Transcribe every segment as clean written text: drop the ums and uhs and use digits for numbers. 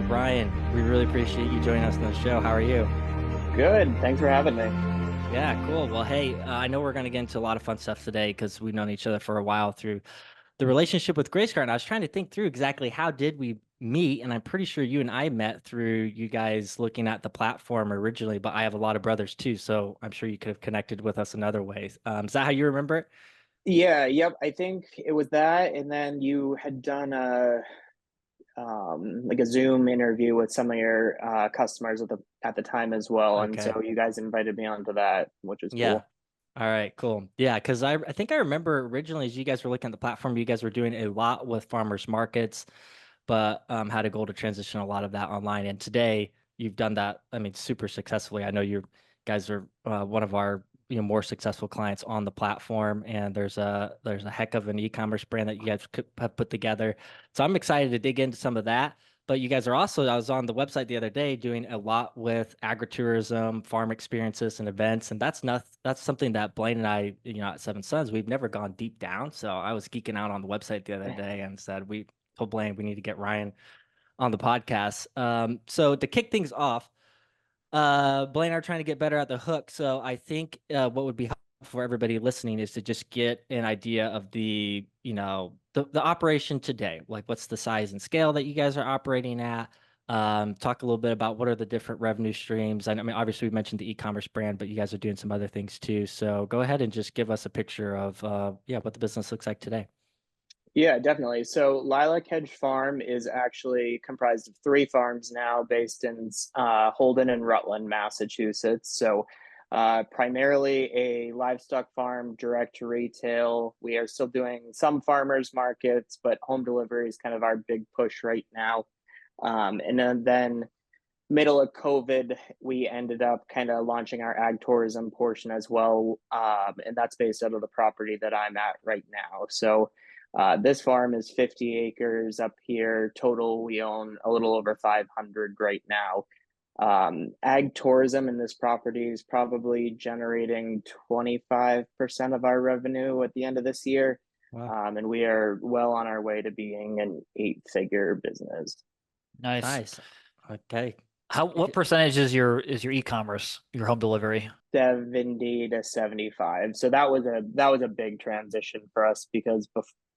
Ryan, we really appreciate you joining us on the show. How are you? Good. Thanks for having me. Yeah, cool. Well, hey, I know we're going to get into a lot of fun stuff today because we've known each other for a while through the relationship with Grace Card. And I was trying to think through exactly how did we meet, and I'm pretty sure you and I met through you guys looking at the platform originally. But I have a lot of brothers too, so I'm sure you could have connected with us in other ways. Is that how you remember it? Yeah, yep. I think it was that, and then you had done a like a Zoom interview with some of your customers at the time as well, and so Okay. you guys invited me onto that, which is Yeah. cool. All right, cool. Yeah, because I think I remember originally as you guys were looking at the platform, you guys were doing a lot with farmers markets, but had a goal to transition a lot of that online. And today you've done that, I mean, super successfully. I know you guys are one of our more successful clients on the platform, and there's a heck of an e-commerce brand that you guys have put together. So I'm excited to dig into some of that. But you guys are also, I was on the website the other day doing a lot with agritourism, farm experiences and events. And that's something that Blaine and I, at Seven Sons, we've never gone deep down. So I was geeking out on the website the other day and said, we told Blaine we need to get Ryan on the podcast. So to kick things off, Blaine and I are trying to get better at the hook. So I think what would be helpful for everybody listening is to just get an idea of the operation today. Like, what's the size and scale that you guys are operating at? Talk a little bit about what are the different revenue streams. I mean, obviously we mentioned the e-commerce brand, but you guys are doing some other things too. So go ahead and just give us a picture of what the business looks like today. Yeah, definitely. So Lilac Hedge Farm is actually comprised of three farms now, based in Holden and Rutland, Massachusetts. So primarily a livestock farm, direct to retail. We are still doing some farmers markets, but home delivery is kind of our big push right now. And then middle of COVID, we ended up kind of launching our ag tourism portion as well. And that's based out of the property that I'm at right now. So this farm is 50 acres up here. Total, we own a little over 500 right now. Ag tourism in this property is probably generating 25% of our revenue at the end of this year. Wow. And we are well on our way to being an eight-figure business. Nice. Nice. Okay. What percentage is your e-commerce, your home delivery? 70 to 75. So that was a big transition for us because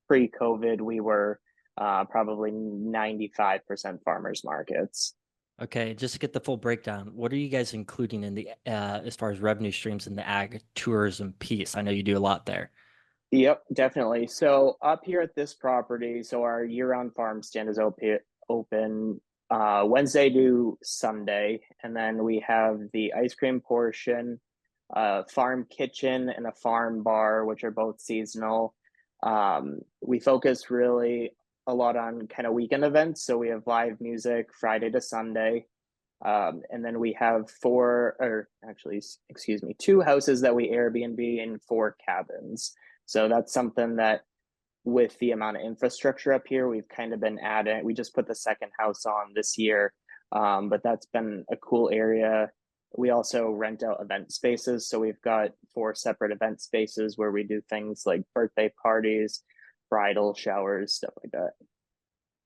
pre-COVID we were probably 95% farmers markets. Okay, just to get the full breakdown, what are you guys including in the as far as revenue streams in the ag tourism piece? I know you do a lot there. Yep, definitely. So up here at this property, so our year-round farm stand is open Wednesday to Sunday, and then we have the ice cream portion, farm kitchen, and a farm bar, which are both seasonal. We focus really a lot on kind of weekend events, so we have live music Friday to Sunday. And then we have four, or actually, excuse me, two houses that we Airbnb and four cabins. So that's something that with the amount of infrastructure up here, we've kind of been adding. We just put the second house on this year, but that's been a cool area. We also rent out event spaces. So we've got four separate event spaces where we do things like birthday parties, bridal showers, stuff like that.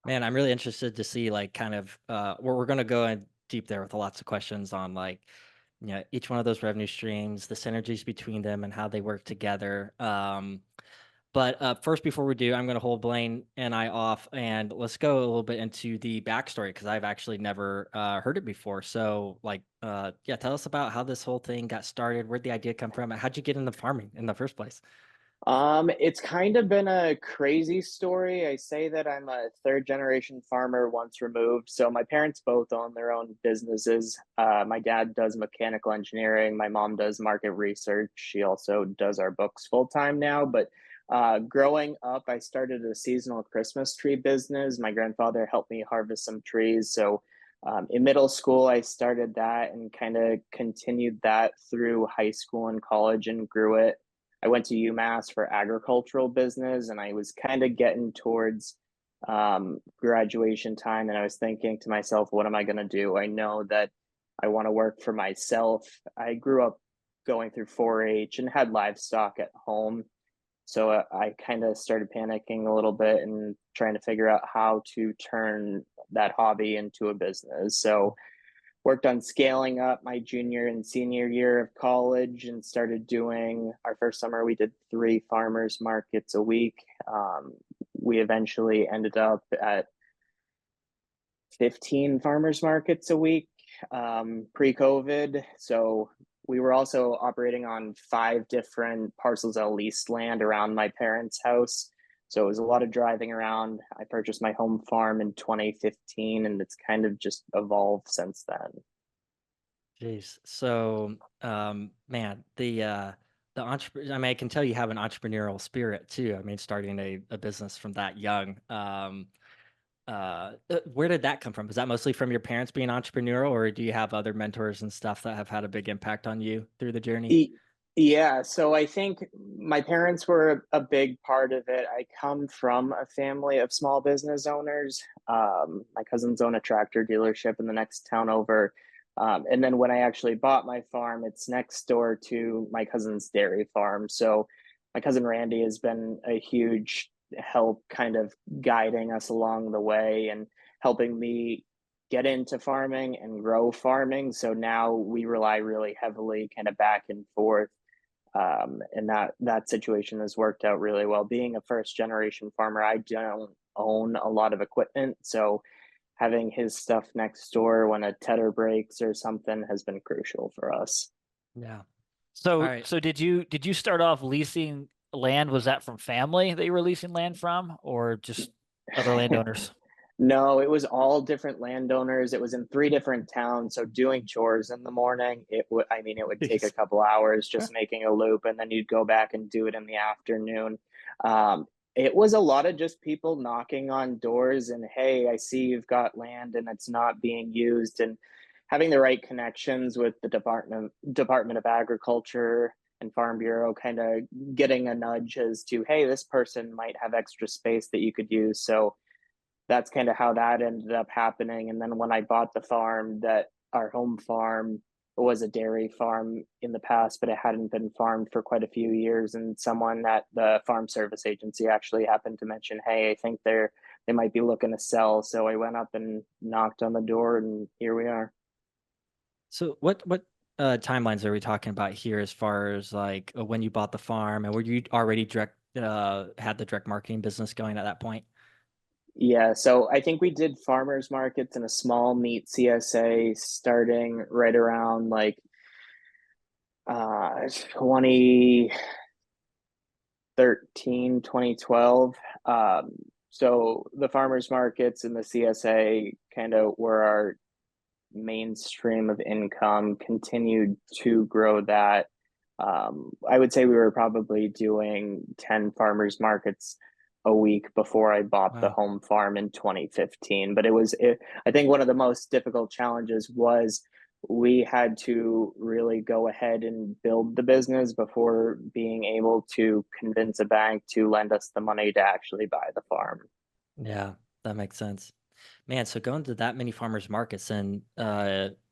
Man, I'm really interested to see like kind of we're gonna go in deep there with lots of questions on like each one of those revenue streams, the synergies between them and how they work together. But first, before we do, I'm going to hold Blaine and I off, and let's go a little bit into the backstory because I've actually never heard it before. So, yeah, tell us about how this whole thing got started. Where'd the idea come from? And how'd you get into farming in the first place? It's kind of been a crazy story. I say that I'm a third generation farmer once removed. So my parents both own their own businesses. My dad does mechanical engineering. My mom does market research. She also does our books full time now. But growing up, I started a seasonal Christmas tree business. My grandfather helped me harvest some trees. So in middle school, I started that and kind of continued that through high school and college and grew it. I went to UMass for agricultural business, and I was kind of getting towards graduation time, and I was thinking to myself, what am I going to do? I know that I want to work for myself. I grew up going through 4-H and had livestock at home, so I kind of started panicking a little bit and trying to figure out how to turn that hobby into a business. So worked on scaling up my junior and senior year of college and started doing our first summer. We did 3 farmers markets a week. We eventually ended up at 15 farmers markets a week pre-COVID. So we were also operating on 5 different parcels of leased land around my parents' house. So it was a lot of driving around. I purchased my home farm in 2015, and it's kind of just evolved since then. Jeez. So, man, the entrepreneur, I mean, I can tell you have an entrepreneurial spirit too. I mean, starting a business from that young. Where did that come from? Was that mostly from your parents being entrepreneurial, or do you have other mentors and stuff that have had a big impact on you through the journey? E- Yeah, so I think my parents were a big part of it. I come from a family of small business owners. My cousins own a tractor dealership in the next town over. And then when I actually bought my farm, it's next door to my cousin's dairy farm. So my cousin Randy has been a huge help kind of guiding us along the way and helping me get into farming and grow farming. So now we rely really heavily kind of back and forth, and that situation has worked out really well. Being a first generation farmer, I don't own a lot of equipment, so having his stuff next door when a tedder breaks or something has been crucial for us. Yeah. All So, right. so did you start off leasing land? Was that from family that you were leasing land from, or just other landowners? No, it was all different landowners. It was in 3 different towns. So doing chores in the morning, I mean, it would take a Jeez. couple hours just making a loop, and then you'd go back and do it in the afternoon. It was a lot of just people knocking on doors and, hey, I see you've got land and it's not being used, and having the right connections with the Department of Agriculture and Farm Bureau, kind of getting a nudge as to, hey, this person might have extra space that you could use. So that's kind of how that ended up happening. And then when I bought the farm, that our home farm was a dairy farm in the past, but it hadn't been farmed for quite a few years. And someone at the farm service agency actually happened to mention, hey, I think they might be looking to sell. So I went up and knocked on the door, and here we are. So what timelines are we talking about here as far as like when you bought the farm, and were you already had the direct marketing business going at that point? Yeah, so I think we did farmers markets in a small meat CSA starting right around like 2013, 2012. So the farmers markets and the CSA kind of were our mainstream of income, continued to grow that. I would say we were probably doing 10 farmers markets a week before I bought the Wow. home farm in 2015. But I think one of the most difficult challenges was we had to really go ahead and build the business before being able to convince a bank to lend us the money to actually buy the farm. Yeah, that makes sense. Man, so going to that many farmers markets and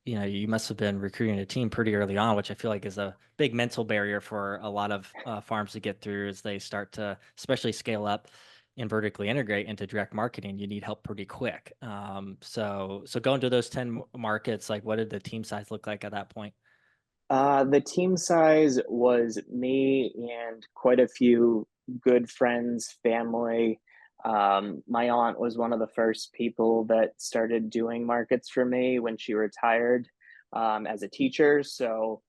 you must have been recruiting a team pretty early on, which I feel like is a big mental barrier for a lot of farms to get through as they start to especially scale up and vertically integrate into direct marketing. You need help pretty quick. So going to those 10 markets, like what did the team size look like at that point? The team size was me and quite a few good friends, family. My aunt was one of the first people that started doing markets for me when she retired as a teacher. So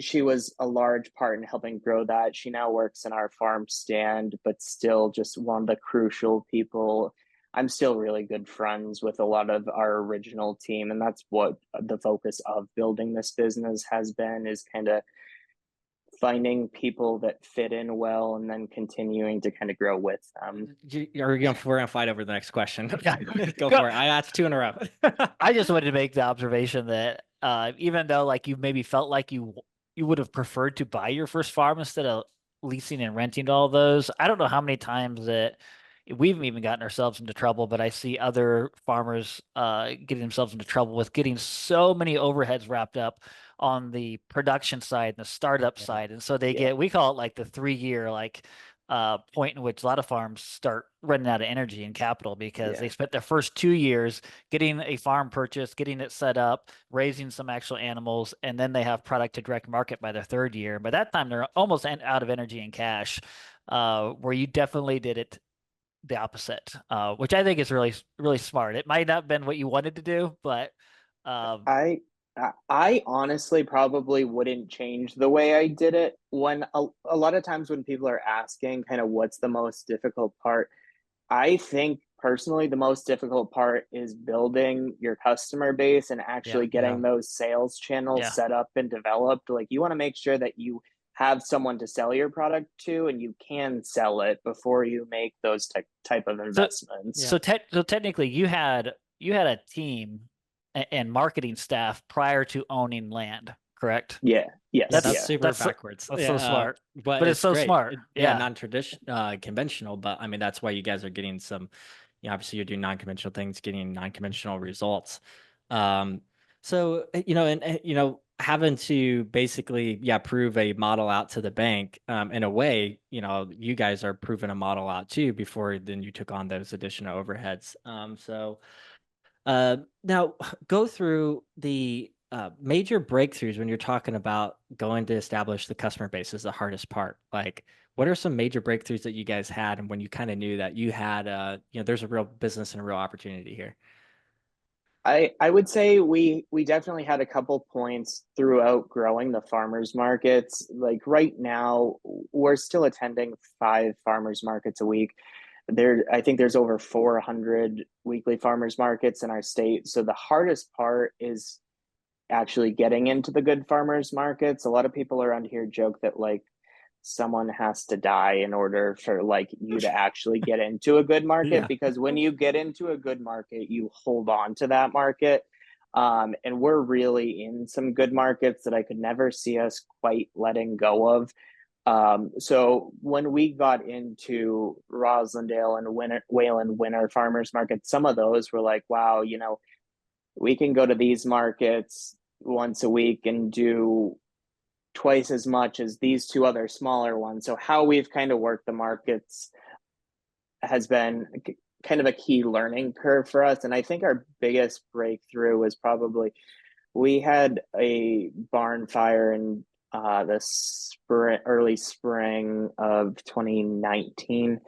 she was a large part in helping grow that. She now works in our farm stand, but still just one of the crucial people. I'm still really good friends with a lot of our original team, and that's what the focus of building this business has been, is kind of finding people that fit in well and then continuing to kind of grow with them. We're gonna fight over the next question. Yeah. Go Go. for it. I asked 2 in a row. I just wanted to make the observation that even though like you maybe felt like you would have preferred to buy your first farm instead of leasing and renting all those, I don't know how many times that we've even gotten ourselves into trouble, but I see other farmers getting themselves into trouble with getting so many overheads wrapped up on the production side and the startup Yeah. side. And so they Yeah. get, we call it like the 3 year, like point in which a lot of farms start running out of energy and capital because Yeah. they spent their first 2 years getting a farm purchased, getting it set up, raising some actual animals, and then they have product to direct market by their third year. By that time, they're almost out of energy and cash, where you definitely did it the opposite, which I think is really, really smart. It might not have been what you wanted to do, but I I honestly probably wouldn't change the way I did it. When a lot of times when people are asking kind of what's the most difficult part, I think personally the most difficult part is building your customer base and yeah, actually Yeah. getting those sales channels yeah. set up and developed. Like you want to make sure that you have someone to sell your product to and you can sell it before you make those type of So, investments. Yeah. so technically, you had a team and marketing staff prior to owning land, correct? Yeah. Yeah, Yes. that's Yeah. super That's backwards. that's Yeah, so smart, but but it's it's so great. smart. Yeah, Yeah, non-traditional, conventional, but I mean that's why you guys are getting some, obviously you're doing non-conventional things, getting non-conventional results. Um, so having to basically, yeah, prove a model out to the bank, in a way, you guys are proving a model out too before then you took on those additional overheads. Now, go through the major breakthroughs when you're talking about going to establish the customer base is the hardest part. Like, what are some major breakthroughs that you guys had, and when you kind of knew that you had, there's a real business and a real opportunity here? I would say we definitely had a couple points throughout growing the farmers markets. Like right now, we're still attending 5 farmers markets a week. I think there's over 400 weekly farmers markets in our state. So the hardest part is actually getting into the good farmers markets. A lot of people around here joke that like someone has to die in order for like you to actually get into a good market, Yeah. because when you get into a good market you hold on to that market, and we're really in some good markets that I could never see us quite letting go of. So when we got into Roslindale and Wayland Winter Farmers Market, some of those were like, wow, we can go to these markets once a week and do twice as much as these 2 other smaller ones. So how we've kind of worked the markets has been kind of a key learning curve for us. And I think our biggest breakthrough was probably we had a barn fire in early spring of 2019.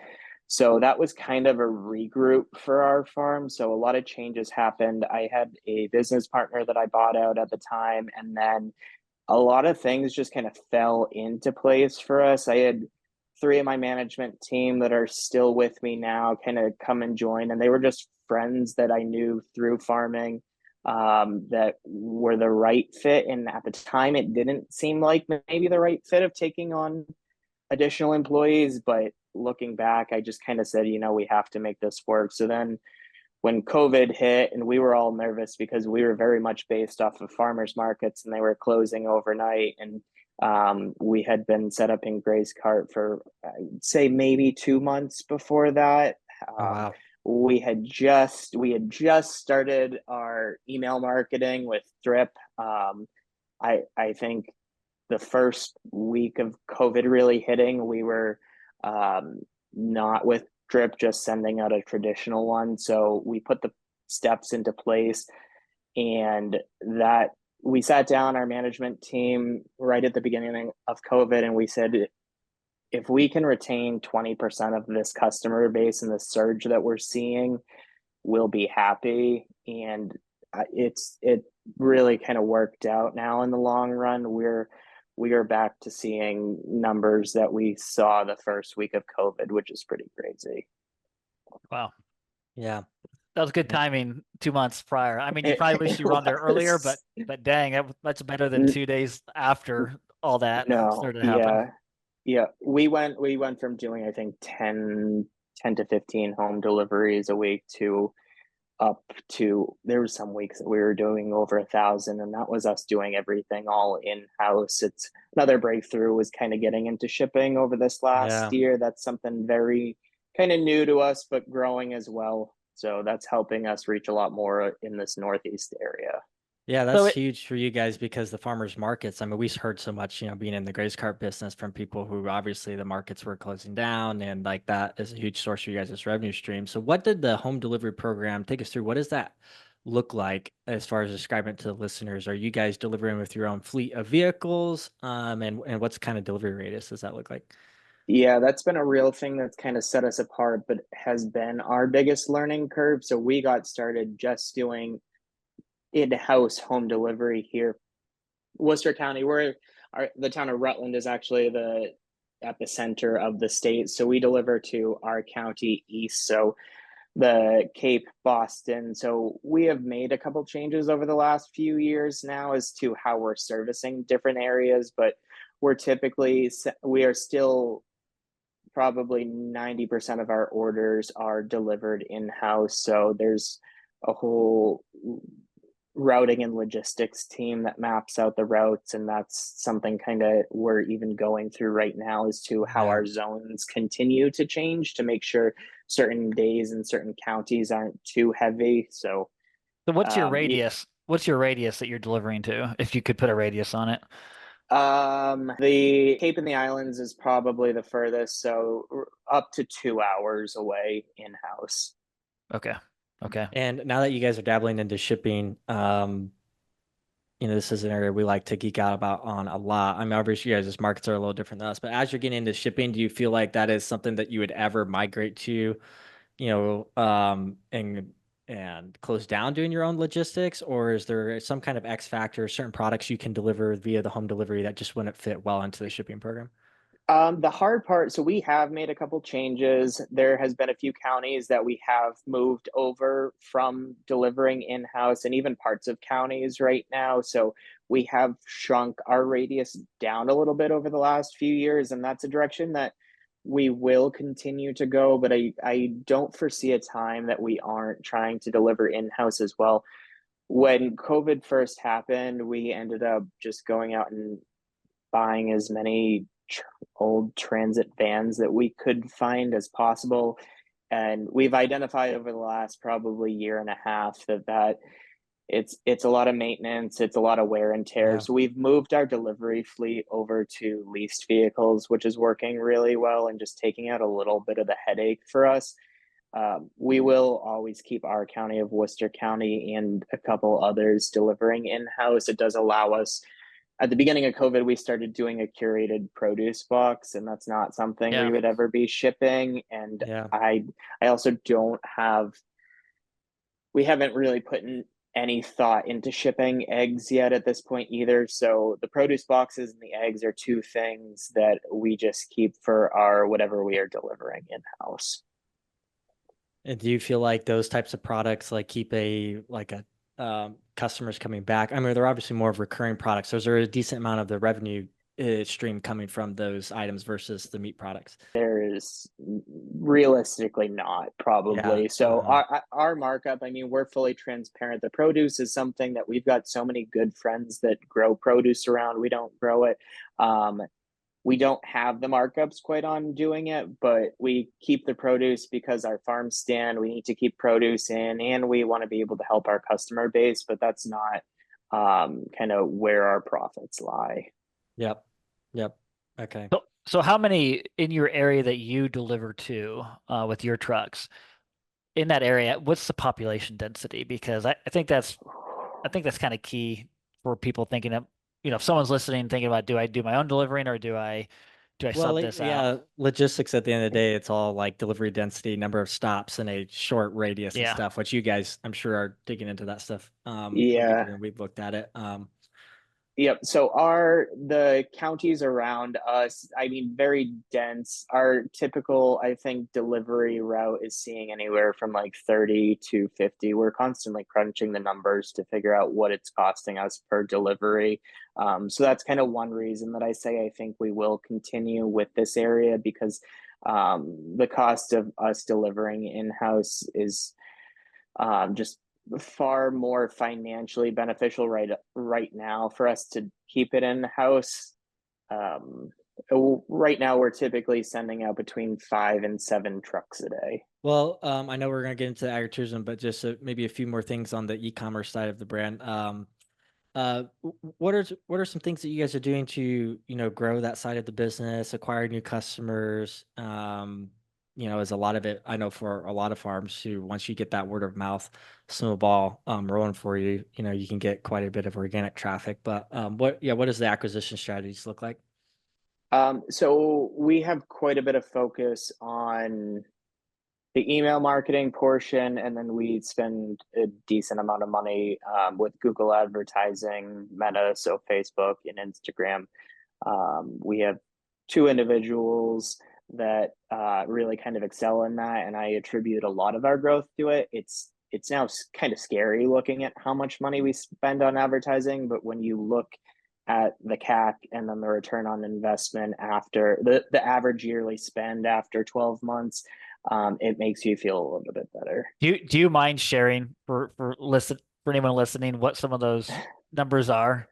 So that was kind of a regroup for our farm. So a lot of changes happened. I had a business partner that I bought out at the time, and then a lot of things just kind of fell into place for us. I had 3 of my management team that are still with me now kind of come and join, and they were just friends that I knew through farming, that were the right fit. And at the time, it didn't seem like maybe the right fit of taking on additional employees. But looking back, I just kind of said, we have to make this work. So then when COVID hit, and we were all nervous because we were very much based off of farmers markets and they were closing overnight. And we had been set up in Gray's Cart for, I'd say, maybe 2 months before that. Oh Um, wow. we had just started our email marketing with Drip. I think the first week of COVID really hitting, we were um, not with Drip, just sending out a traditional one. So we put the steps into place, and that we sat down, our management team, right at the beginning of COVID, and we said, if we can retain 20% of this customer base and the surge that we're seeing, we'll be happy. And it really kind of worked out now in the long run. We are back to seeing numbers that we saw the first week of COVID, which is pretty crazy. Wow, Yeah. that was good Yeah. timing. 2 months prior. I mean, you It, probably wish it you were on there earlier, but was dang, that's better than 2 days after all that no, started to happen. yeah, yeah. We went from doing, I think, 10 to 15 home deliveries a week to up to, there were some weeks that we were doing over 1,000, and that was us doing everything all in house. It's another breakthrough was kind of getting into shipping over this last Yeah. year. That's something very kind of new to us, but growing as well. So that's helping us reach a lot more in this Northeast area. Yeah, So that's it, huge for you guys because the farmers markets, I mean, we heard so much, being in the graze cart business from people who obviously the markets were closing down and like that is a huge source for you guys' revenue stream. So what did the home delivery program take us through? What does that look like as far as describing it to the listeners? Are you guys delivering with your own fleet of vehicles? And what's kind of delivery radius does that look like? Yeah, that's been a real thing that's kind of set us apart, but has been our biggest learning curve. So we got started just doing in-house home delivery here. Worcester County, the town of Rutland is actually the epicenter of the state. So we deliver to our county east. So the Cape, Boston. So we have made a couple changes over the last few years now as to how we're servicing different areas, but we are still probably 90% of our orders are delivered in-house. So there's a whole routing and logistics team that maps out the routes, and that's something kind of we're even going through right now as to how Yeah. our zones continue to change to make sure certain days and certain counties aren't too heavy. So so what's your um radius? What's your radius that you're delivering to, if you could put a radius on it? the Cape and the Islands is probably the furthest, so up to 2 hours away in-house. Okay. Okay. And now that you guys are dabbling into shipping, this is an area we like to geek out about on a lot. I mean, obviously, you guys' markets are a little different than us, but as you're getting into shipping, do you feel like that is something that you would ever migrate to, and close down doing your own logistics, or is there some kind of X factor, certain products you can deliver via the home delivery that just wouldn't fit well into the shipping program? The hard part, so we have made a couple changes. There has been a few counties that we have moved over from delivering in-house and even parts of counties right now. So we have shrunk our radius down a little bit over the last few years, and that's a direction that we will continue to go, but I don't foresee a time that we aren't trying to deliver in-house as well. When COVID first happened, we ended up just going out and buying as many old transit vans that we could find as possible. And we've identified over the last probably year and a half that it's a lot of maintenance, it's a lot of wear and tear. Yeah. So we've moved our delivery fleet over to leased vehicles, which is working really well and just taking out a little bit of the headache for us. We will always keep our county of Worcester County and a couple others delivering in-house. It does allow us, at the beginning of COVID, we started doing a curated produce box, and that's not something we Yeah. would ever be shipping. And Yeah. I also don't have, we haven't really put in any thought into shipping eggs yet at this point either. So the produce boxes and the eggs are two things that we just keep for our whatever we are delivering in house. And do you feel like those types of products like keep a customers coming back? I mean, they're obviously more of recurring products. So is there a decent amount of the revenue stream coming from those items versus the meat products? There is realistically not Yeah. probably. So Uh-huh. our markup, I mean, we're fully transparent. The produce is something that we've got so many good friends that grow produce around. We don't grow it. Um, we don't have the markups quite on doing it, but we keep the produce because our farm stand, we need to keep produce in and we want to be able to help our customer base, but that's not kind of where our profits lie. Yep. Yep. Okay. So how many in your area that you deliver to with your trucks? In that area, what's the population density? Because I think that's kind of key for people thinking of, if someone's listening thinking about, do I do my own delivering or do I Well, sub this out? yeah, logistics at the end of the day, it's all like delivery density, number of stops, and a short radius and Yeah. stuff, which you guys, I'm sure, are digging into that stuff way deeper Yeah. than we've looked at it. Yep. So the counties around us, I mean, very dense. Our typical, I think, delivery route is seeing anywhere from like 30 to 50. We're constantly crunching the numbers to figure out what it's costing us per delivery. So that's kind of one reason that I say I think we will continue with this area because the cost of us delivering in-house is just far more financially beneficial right now for us to keep it in house. Um, right now, we're typically sending out between 5 and 7 trucks a day. Well, I know we're gonna get into agri-tourism, but just maybe a few more things on the e-commerce side of the brand. What are some things that you guys are doing to, grow that side of the business, acquire new customers? Is a lot of it, I know for a lot of farms who, once you get that word of mouth snowball rolling for you, you can get quite a bit of organic traffic. But what does the acquisition strategies look like? So we have quite a bit of focus on the email marketing portion, and then we spend a decent amount of money with Google advertising, Meta, so Facebook and Instagram. We have two individuals that really kind of excel in that, and I attribute a lot of our growth to it. It's now kind of scary looking at how much money we spend on advertising, but when you look at the CAC and then the return on investment after the average yearly spend after 12 months, it makes you feel a little bit better. Do you mind sharing for anyone listening what some of those numbers are?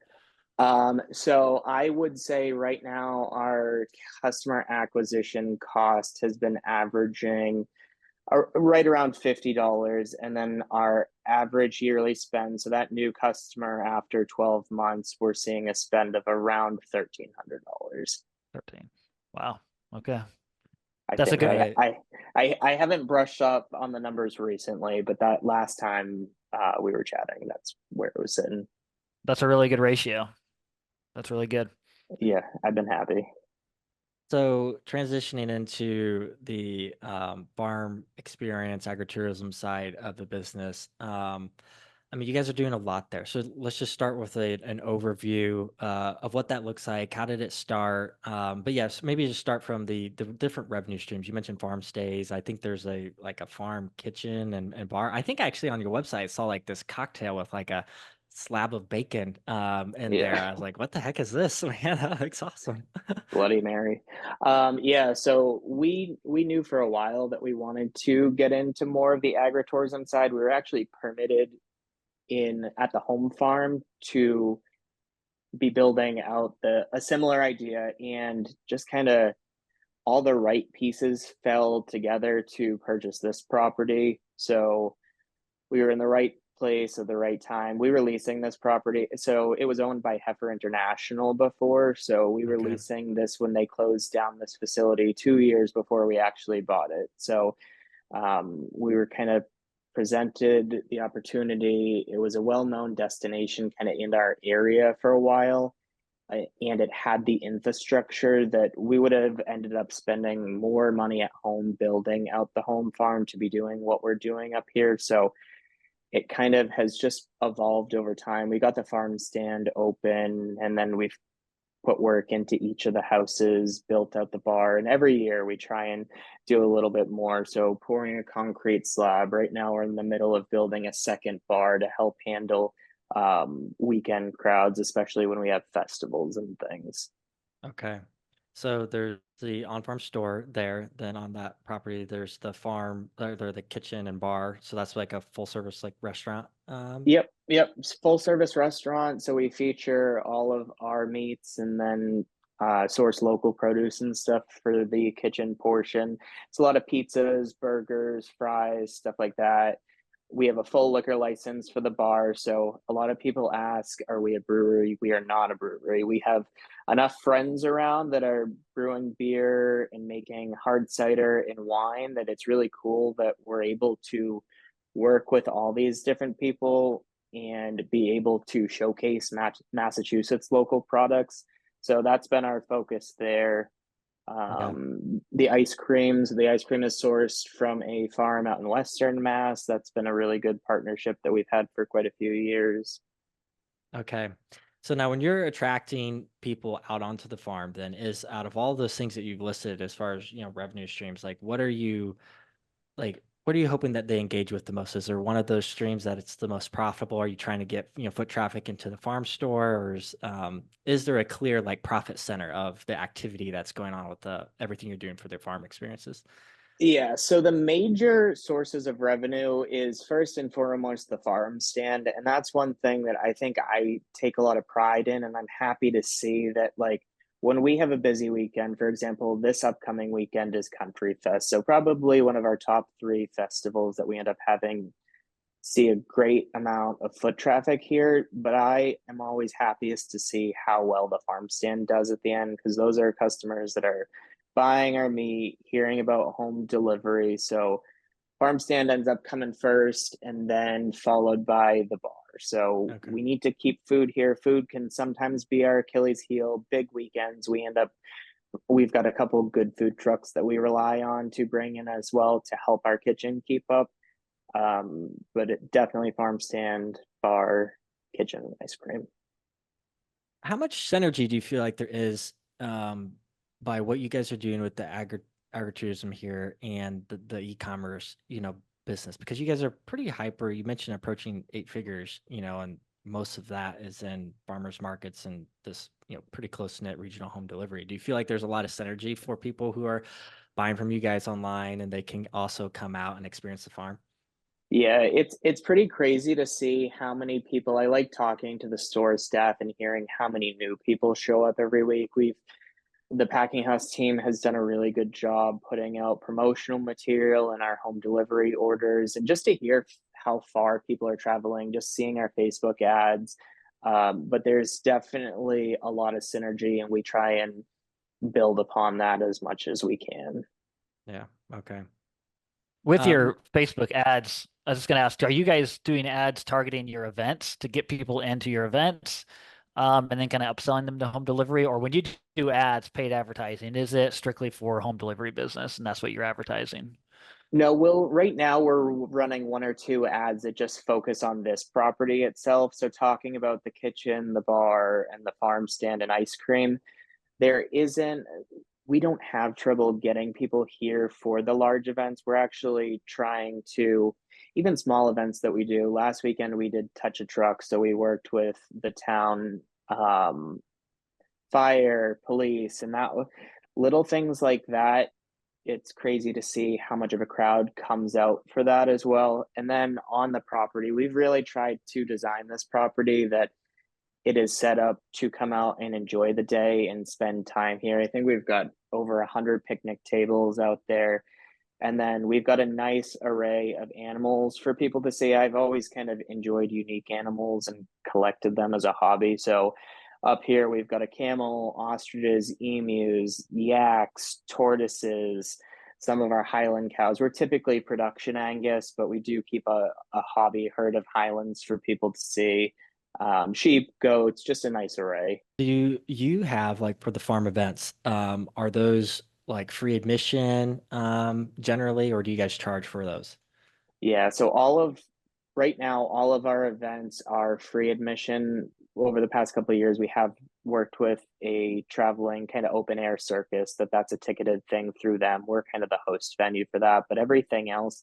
So I would say right now our customer acquisition cost has been averaging right around $50, and then our average yearly spend. So that new customer after 12 months, we're seeing a spend of around $1,300. 13. Wow. Okay. I That's a think good. Right. I haven't brushed up on the numbers recently, but that last time we were chatting, that's where it was sitting. That's a really good ratio. That's really good. Yeah, I've been happy. So transitioning into the farm experience, agritourism side of the business, I mean, you guys are doing a lot there. So let's just start with an overview of what that looks like. How did it start? But yes, maybe just start from the different revenue streams. You mentioned farm stays. I think there's a farm kitchen and bar. I think actually on your website I saw like this cocktail with like a slab of bacon in there. Yeah. I was like, what the heck is this, man? That looks awesome. Bloody Mary. Yeah, so we knew for a while that we wanted to get into more of the agritourism side. We were actually permitted in at the home farm to be building out a similar idea, and just kind of all the right pieces fell together to purchase this property. So we were in the right place at the right time. We were leasing this property. So it was owned by Heifer International before. So we were Okay. leasing this when they closed down this facility 2 years before we actually bought it. So we were kind of presented the opportunity. It was a well known destination kind of in our area for a while. And it had the infrastructure that we would have ended up spending more money at home building out the home farm to be doing what we're doing up here. So it kind of has just evolved over time. We got the farm stand open, and then we've put work into each of the houses, built out the bar, and every year we try and do a little bit more. So pouring a concrete slab. Right now we're in the middle of building a second bar to help handle weekend crowds, especially when we have festivals and things. Okay. So there's the on-farm store there. Then on that property, there's the farm, or the kitchen and bar. So that's like a full service like restaurant. Yep. It's full service restaurant. So we feature all of our meats, and then source local produce and stuff for the kitchen portion. It's a lot of pizzas, burgers, fries, stuff like that. We have a full liquor license for the bar. So a lot of people ask, are we a brewery? We are not a brewery. We have enough friends around that are brewing beer and making hard cider and wine that it's really cool that we're able to work with all these different people and be able to showcase Massachusetts local products. So that's been our focus there. Yeah. The ice cream is sourced from a farm out in Western Mass. That's been a really good partnership that we've had for quite a few years. Okay. So now when you're attracting people out onto the farm, then is out of all those things that you've listed as far as, revenue streams, like what are you hoping that they engage with the most? Is there one of those streams that it's the most profitable? Are you trying to get, foot traffic into the farm store, or is there a clear like profit center of the activity that's going on with everything you're doing for their farm experiences? Yeah, so the major sources of revenue is first and foremost the farm stand. And that's one thing that I think I take a lot of pride in. And I'm happy to see that, like, when we have a busy weekend, for example, this upcoming weekend is Country Fest. So, probably one of our top three festivals that we end up having see a great amount of foot traffic here, but I am always happiest to see how well the farm stand does at the end, because those are customers that are buying our meat, hearing about home delivery. So farm stand ends up coming first and then followed by the bar. So Okay. we need to keep food here. Food can sometimes be our Achilles heel. Big weekends, we've got a couple good food trucks that we rely on to bring in as well to help our kitchen keep up. But it definitely farm stand, bar, kitchen, ice cream. How much synergy do you feel like there is by what you guys are doing with the agritourism here and the e-commerce, business? Because you guys are pretty hyper. You mentioned approaching 8 figures, and most of that is in farmers markets and this, pretty close-knit regional home delivery. Do you feel like there's a lot of synergy for people who are buying from you guys online and they can also come out and experience the farm? Yeah, it's pretty crazy to see how many people. I like talking to the store staff and hearing how many new people show up every week. The packing house team has done a really good job putting out promotional material in our home delivery orders, and just to hear how far people are traveling, just seeing our Facebook ads. But there's definitely a lot of synergy, and we try and build upon that as much as we can. Yeah. Okay. With Um, your Facebook ads, I was just going to ask, are you guys doing ads targeting your events to get people into your events, and then kind of upselling them to home delivery? Or when you do ads, paid advertising, is it strictly for home delivery business and that's what you're advertising? No, right now we're running one or two ads that just focus on this property itself. So talking about the kitchen, the bar, and the farm stand and ice cream. There isn't We don't have trouble getting people here for the large events. We're actually trying to, even small events that we do. Last weekend we did touch a truck, so we worked with the town, fire, police, and that little things like that. It's crazy to see how much of a crowd comes out for that as well. And then on the property, we've really tried to design this property that it is set up to come out and enjoy the day and spend time here. I think we've got over 100 picnic tables out there. And then we've got a nice array of animals for people to see. I've always kind of enjoyed unique animals and collected them as a hobby. So up here, we've got a camel, ostriches, emus, yaks, tortoises, some of our Highland cows. We're typically production Angus, but we do keep a hobby herd of Highlands for people to see. Sheep, goats, just a nice array. Do you have like for the farm events, are those like free admission generally, or do you guys charge for those? Yeah, so right now, all of our events are free admission. Over the past couple of years, we have worked with a traveling kind of open air circus that's a ticketed thing through them. We're kind of the host venue for that, but everything else,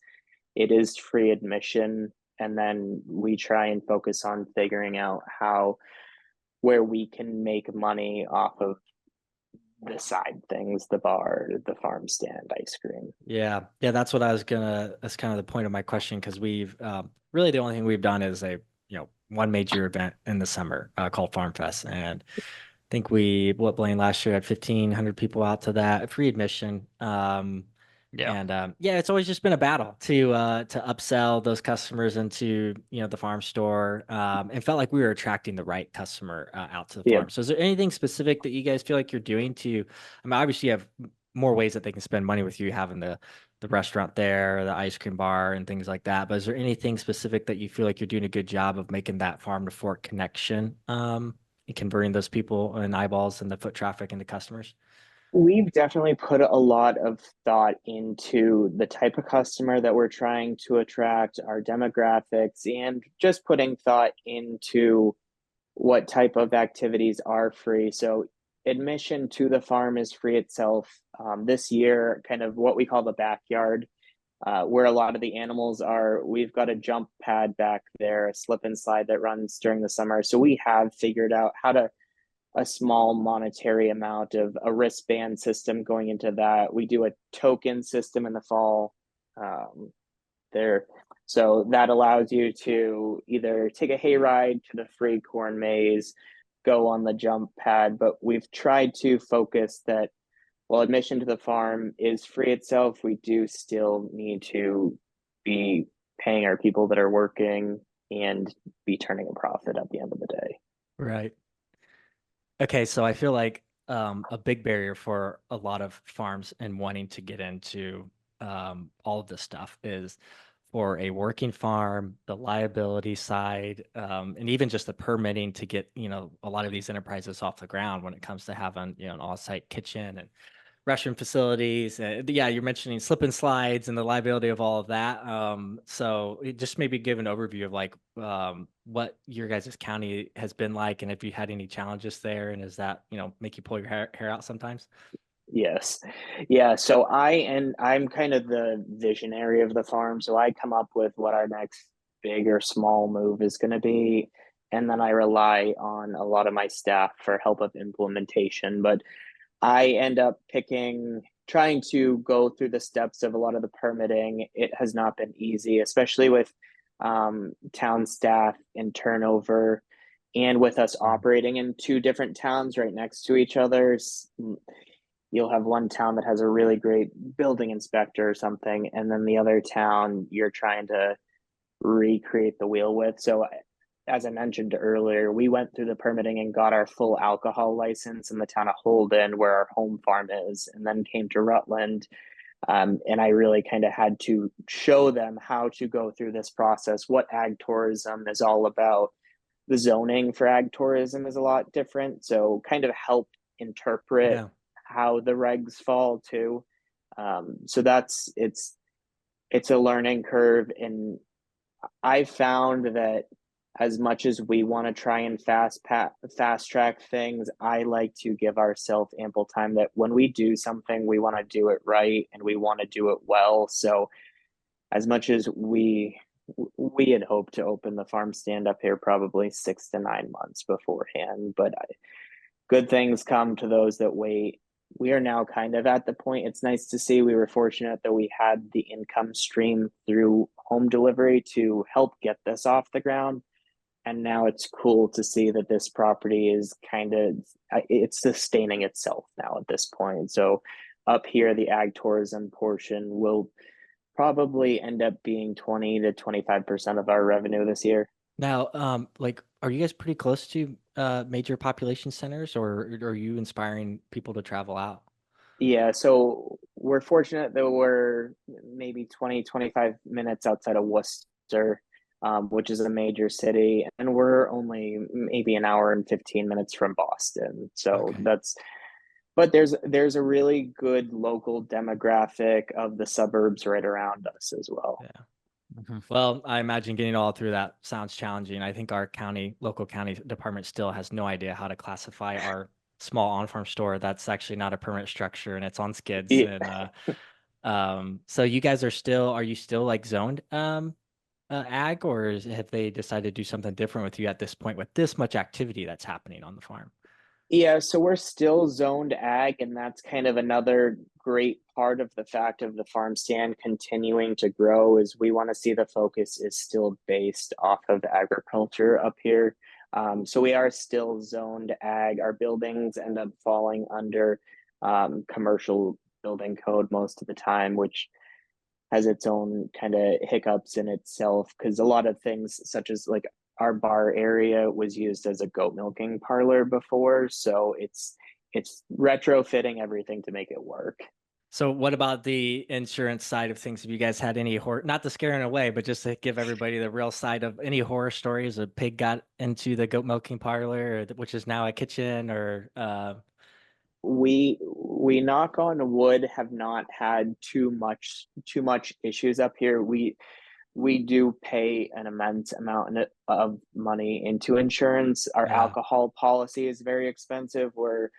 it is free admission. And then we try and focus on figuring out where we can make money off of the side things, the bar, the farm stand, ice cream. Yeah, yeah, that's kind of the point of my question because we've really the only thing we've done is one major event in the summer called Farm Fest, and I think Blaine last year had 1,500 people out to that free admission. Yeah. And yeah, it's always just been a battle to upsell those customers into the farm store. And felt like we were attracting the right customer out to the Yeah, farm. So is there anything specific that you guys feel like you're doing to? I mean, obviously you have more ways that they can spend money with you having the restaurant there, the ice cream bar, and things like that. But is there anything specific that you feel like you're doing a good job of making that farm to fork connection, and converting those people and eyeballs and the foot traffic into customers? we've definitely put a lot of thought into the type of customer that we're trying to attract, our demographics, and just putting thought into what type of activities are free. So admission to the farm is free itself. This year, kind of what we call the backyard, where a lot of the animals are. We've got a jump pad back there, a slip and slide that runs during the summer. So we have figured out how to a small monetary amount of a wristband system going into that. We do a token system in the fall. There, so that allows you to either take a hayride to the free corn maze, go on the jump pad. But we've tried to focus that while admission to the farm is free itself, we do still need to be paying our people that are working and be turning a profit at the end of the day. Right. Okay, so I feel like a big barrier for a lot of farms and wanting to get into all of this stuff is for a working farm, the liability side, and even just the permitting to get, a lot of these enterprises off the ground when it comes to having, an off-site kitchen and restroom facilities. Yeah, you're mentioning slip and slides and the liability of all of that. So just maybe give an overview of like what your guys' county has been like, and if you had any challenges there, and does that make you pull your hair out sometimes? Yes. Yeah. So I'm kind of the visionary of the farm. So I come up with what our next big or small move is going to be. And then I rely on a lot of my staff for help of implementation. But I end up trying to go through the steps of a lot of the permitting. It has not been easy, especially with town staff and turnover, and with us operating in two different towns right next to each other. You'll have one town that has a really great building inspector or something, and then the other town you're trying to recreate the wheel with. So as I mentioned earlier, we went through the permitting and got our full alcohol license in the town of Holden, where our home farm is, and then came to Rutland. And I really kind of had to show them how to go through this process, what ag tourism is all about. The zoning for ag tourism is a lot different. So kind of help interpret Yeah. how the regs fall too. So it's a learning curve, and I found that as much as we want to try and fast track things, I like to give ourselves ample time that when we do something, we want to do it right and we want to do it well. So as much as we had hoped to open the farm stand up here probably 6 to 9 months beforehand, but good things come to those that wait. We are now kind of at the point. It's nice to see we were fortunate that we had the income stream through home delivery to help get this off the ground. And now it's cool to see that this property is it's sustaining itself now at this point. So up here, the ag tourism portion will probably end up being 20 to 25% of our revenue this year. Now, like, are you guys pretty close to major population centers, or are you inspiring people to travel out? Yeah, so we're fortunate that we're maybe 20, 25 minutes outside of Worcester, which is a major city, and we're only maybe an hour and 15 minutes from Boston. So Okay. but there's a really good local demographic of the suburbs right around us as well. Yeah. Well, I imagine getting all through that sounds challenging. I think our local county department still has no idea how to classify our small on-farm store. That's actually not a permanent structure and it's on skids. Yeah. And so you guys are you still like zoned ag, or have they decided to do something different with you at this point with this much activity that's happening on the farm? Yeah, so we're still zoned ag, and that's kind of another great part of the fact of the farm stand continuing to grow is we want to see the focus is still based off of agriculture up here. So we are still zoned ag. Our buildings end up falling under commercial building code most of the time, which has its own kind of hiccups in itself because a lot of things such as like our bar area was used as a goat milking parlor before, so it's retrofitting everything to make it work. So what about the insurance side of things? Have you guys had any horror, not to scare it away, but just to give everybody the real side of any horror stories? A pig got into the goat milking parlor, which is now a kitchen, or We knock on wood have not had too much issues up here. We do pay an immense amount of money into insurance. Our yeah, alcohol policy is very expensive. We're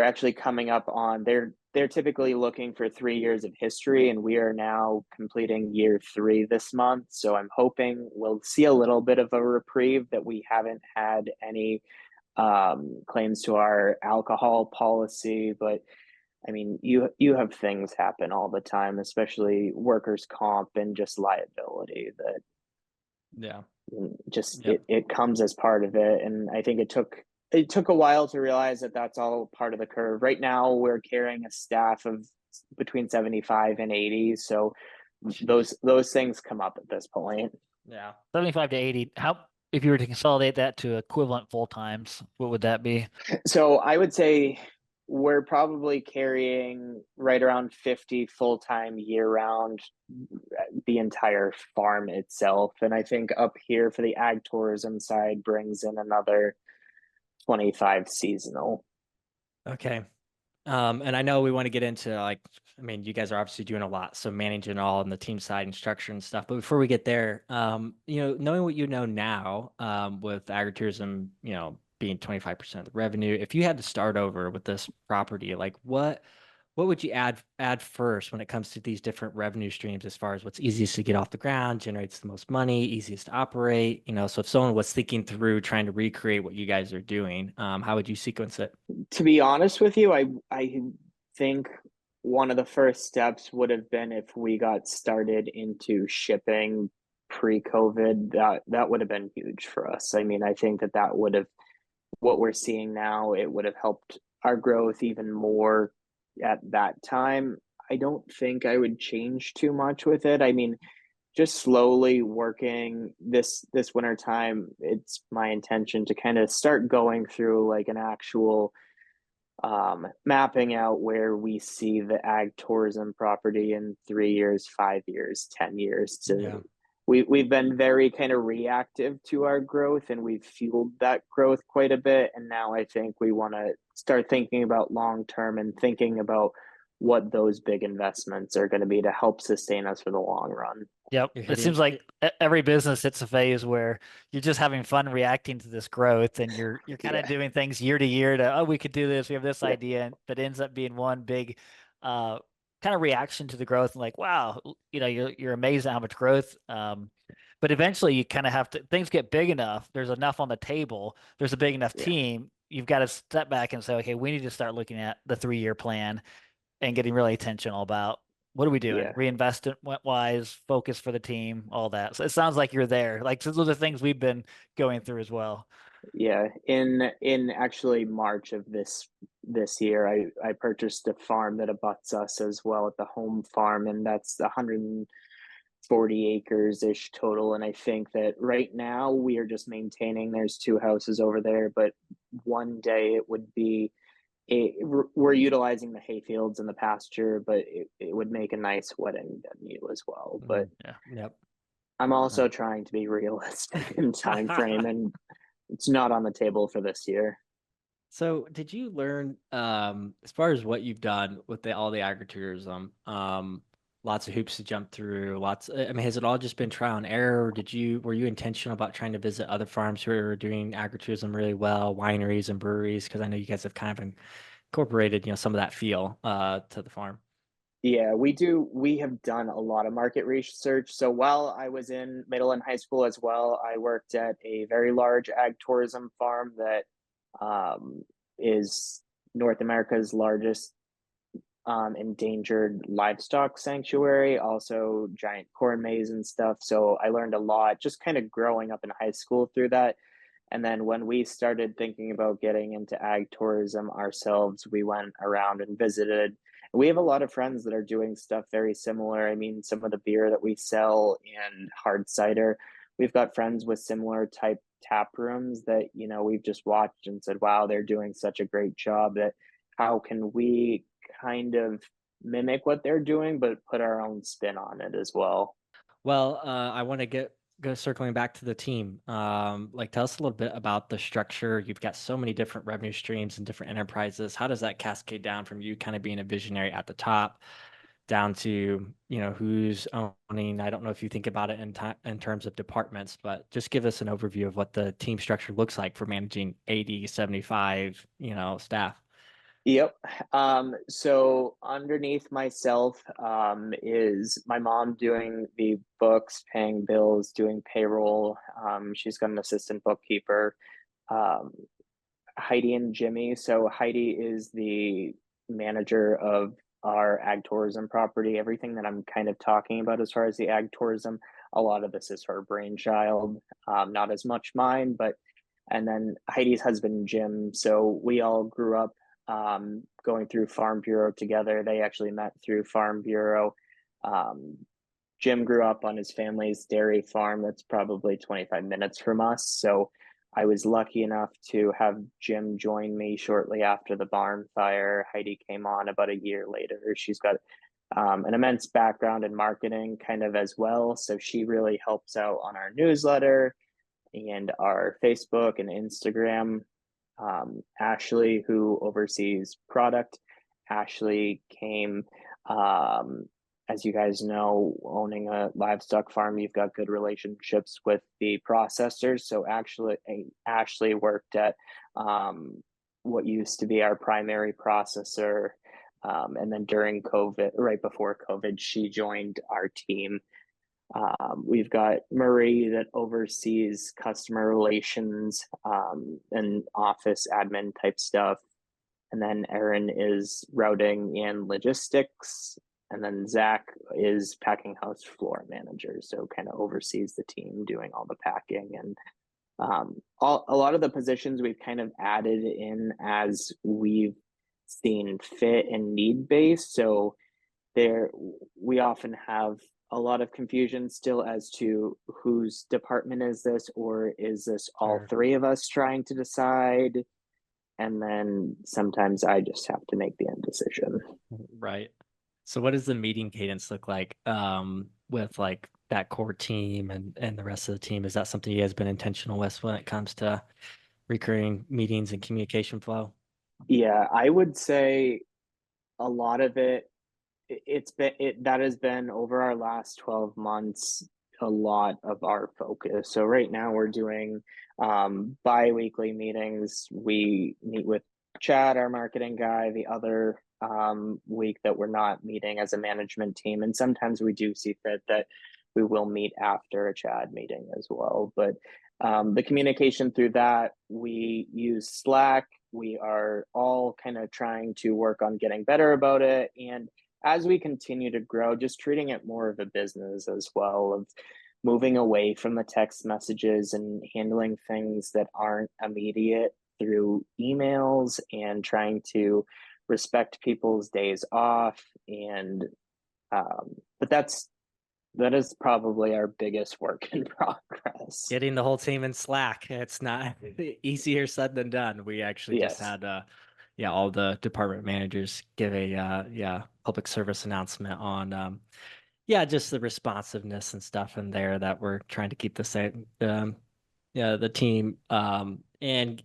actually coming up on they're typically looking for 3 years of history, and we are now completing year 3 this month. So I'm hoping we'll see a little bit of a reprieve that we haven't had any claims to our alcohol policy. But I mean, you have things happen all the time, especially workers' comp and just liability that yeah, just yep, it comes as part of it. And I think it took a while to realize that that's all part of the curve. Right now, we're carrying a staff of between 75 and 80, so those things come up at this point. Yeah. 75 to 80. How, if you were to consolidate that to equivalent full times, what would that be? So I would say we're probably carrying right around 50 full-time year-round, the entire farm itself. And I think up here for the ag tourism side brings in another 25 seasonal. Okay. And I know we want to get into like, I mean, you guys are obviously doing a lot, so managing all on the team side and structure and stuff. But before we get there, knowing what you know now, with agritourism, being 25% of the revenue, if you had to start over with this property, like what would you add first when it comes to these different revenue streams as far as what's easiest to get off the ground, generates the most money, easiest to operate, so if someone was thinking through trying to recreate what you guys are doing, how would you sequence it? To be honest with you, I think one of the first steps would have been if we got started into shipping pre-COVID. That would have been huge for us. I mean, I think that would have, what we're seeing now, it would have helped our growth even more at that time. I don't think I would change too much with it. I mean, just slowly working this winter time, it's my intention to kind of start going through like an actual mapping out where we see the ag tourism property in 3 years, 5 years, 10 years. Yeah. We've been very kind of reactive to our growth, and we've fueled that growth quite a bit. And now I think we want to start thinking about long term and thinking about what those big investments are going to be to help sustain us for the long run. Yep. You're It seems hitting. like every business hits a phase where you're just having fun reacting to this growth, and you're kind of Yeah, doing things year to year to, oh, we could do this, we have this yeah, idea, but ends up being one big kind of reaction to the growth, and like, wow, you're amazed at how much growth. But eventually you kind of have to, things get big enough, there's enough on the table, there's a big enough yeah, team, you've got to step back and say, okay, we need to start looking at the 3-year plan and getting really intentional about what are we doing? yeah. Reinvestment wise, focus for the team, all that. So it sounds like you're there. Like those are things we've been going through as well. Yeah, in actually March of this year, I purchased a farm that abuts us as well at the home farm, and that's 140 acres ish total. And I think that right now we are just maintaining. There's two houses over there, but one day it would be we're utilizing the hay fields and the pasture, but it would make a nice wedding venue as well. But Yeah. Yep. I'm also trying to be realistic in time frame, and it's not on the table for this year. So did you learn, as far as what you've done with all the agritourism, lots of hoops to jump through, I mean, has it all just been trial and error, or were you intentional about trying to visit other farms who are doing agritourism really well, wineries and breweries? Because I know you guys have kind of incorporated, some of that feel, to the farm. Yeah, we do. We have done a lot of market research. So while I was in middle and high school as well, I worked at a very large ag tourism farm that is North America's largest endangered livestock sanctuary, also giant corn maze and stuff. So I learned a lot just kind of growing up in high school through that. And then when we started thinking about getting into ag tourism ourselves, we went around and visited. We have a lot of friends that are doing stuff very similar. I mean, some of the beer that we sell and hard cider, we've got friends with similar type tap rooms that, we've just watched and said, wow, they're doing such a great job, that how can we kind of mimic what they're doing, but put our own spin on it as well. Well, I want to go circling back to the team. Like, tell us a little bit about the structure. You've got so many different revenue streams and different enterprises. How does that cascade down from you kind of being a visionary at the top down to, who's owning? I don't know if you think about it in terms of departments, but just give us an overview of what the team structure looks like for managing 80, 75, staff. Yep. So underneath myself is my mom doing the books, paying bills, doing payroll. She's got an assistant bookkeeper, um, Heidi and Jimmy. So Heidi is the manager of our ag tourism property. Everything that I'm kind of talking about as far as the ag tourism, a lot of this is her brainchild, not as much mine, but and then Heidi's husband Jim. So we all grew up going through Farm Bureau together. They actually met through Farm Bureau. Um, Jim grew up on his family's dairy farm that's probably 25 minutes from us. So I was lucky enough to have Jim join me shortly after the barn fire. Heidi came on about a year later. She's got an immense background in marketing kind of as well. So she really helps out on our newsletter and our Facebook and Instagram. Ashley, who oversees product, Ashley came, as you guys know, owning a livestock farm, you've got good relationships with the processors. So actually, Ashley worked at what used to be our primary processor. And then during COVID, right before COVID, she joined our team. We've got Marie that oversees customer relations and office admin type stuff. And then Erin is routing and logistics. And then Zach is packing house floor manager. So kind of oversees the team doing all the packing. And a lot of the positions we've kind of added in as we've seen fit and need based. So we often have a lot of confusion still as to whose department is this, or is this all three of us trying to decide? And then sometimes I just have to make the end decision. Right. So what does the meeting cadence look like with like that core team and the rest of the team? Is that something you guys been intentional with when it comes to recurring meetings and communication flow? Yeah, I would say a lot of it that has been over our last 12 months a lot of our focus. So right now we're doing bi-weekly meetings. We meet with Chad, our marketing guy, the other week that we're not meeting as a management team. And sometimes we do see fit that we will meet after a Chad meeting as well. But the communication through that, we use Slack. We are all kind of trying to work on getting better about it. And as we continue to grow, just treating it more of a business as well, of moving away from the text messages and handling things that aren't immediate through emails and trying to respect people's days off. And but that is probably our biggest work in progress. Getting the whole team in Slack. It's not easier said than done. We actually just Yes. had all the department managers give a public service announcement on just the responsiveness and stuff in there that we're trying to keep the same the team and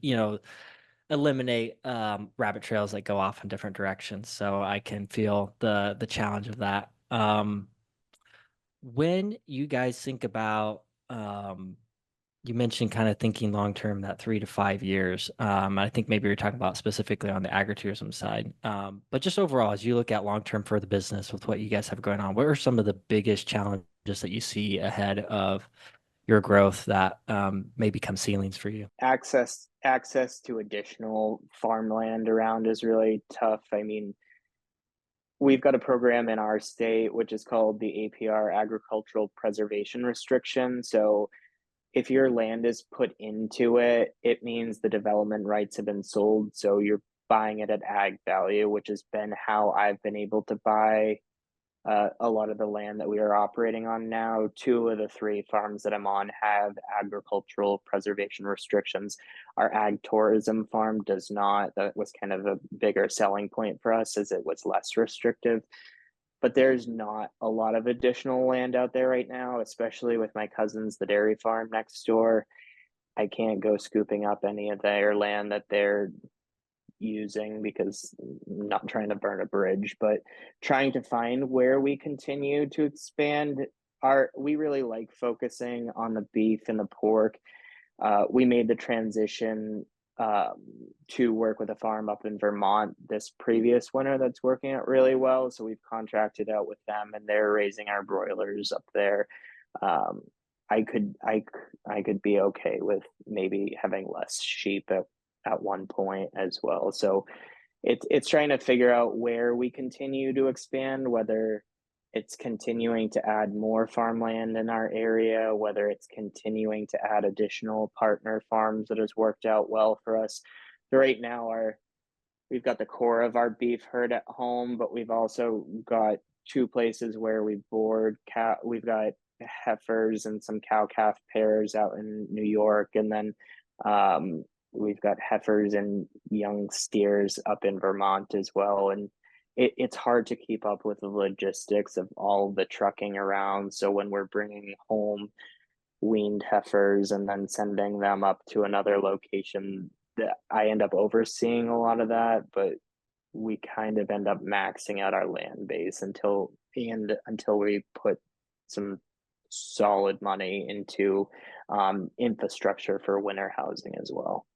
eliminate rabbit trails that go off in different directions. So I can feel the challenge of that. When you guys think about you mentioned kind of thinking long term, that 3 to 5 years. I think maybe you're talking about specifically on the agri-tourism side. But just overall, as you look at long term for the business with what you guys have going on, what are some of the biggest challenges that you see ahead of your growth that may become ceilings for you? Access to additional farmland around is really tough. I mean, we've got a program in our state which is called the APR, Agricultural Preservation Restriction. So if your land is put into it, it means the development rights have been sold. So you're buying it at ag value, which has been how I've been able to buy a lot of the land that we are operating on now. 2 of the 3 farms that I'm on have agricultural preservation restrictions. Our ag tourism farm does not. That was kind of a bigger selling point for us as it was less restrictive. But there's not a lot of additional land out there right now, especially with my cousins, the dairy farm next door. I can't go scooping up any of their land that they're using because I'm not trying to burn a bridge, but trying to find where we continue to expand. We really like focusing on the beef and the pork. We made the transition to work with a farm up in Vermont this previous winter that's working out really well. So we've contracted out with them, and they're raising our broilers up there. I could be okay with maybe having less sheep at one point as well. So it's trying to figure out where we continue to expand, whether it's continuing to add more farmland in our area, whether it's continuing to add additional partner farms that has worked out well for us. So right now we've got the core of our beef herd at home, but we've also got two places where we board cow. We've got heifers and some cow calf pairs out in New York, and then we've got heifers and young steers up in Vermont as well. And it's hard to keep up with the logistics of all the trucking around. So when we're bringing home weaned heifers and then sending them up to another location, that I end up overseeing a lot of that, but we kind of end up maxing out our land base until we put some solid money into infrastructure for winter housing as well.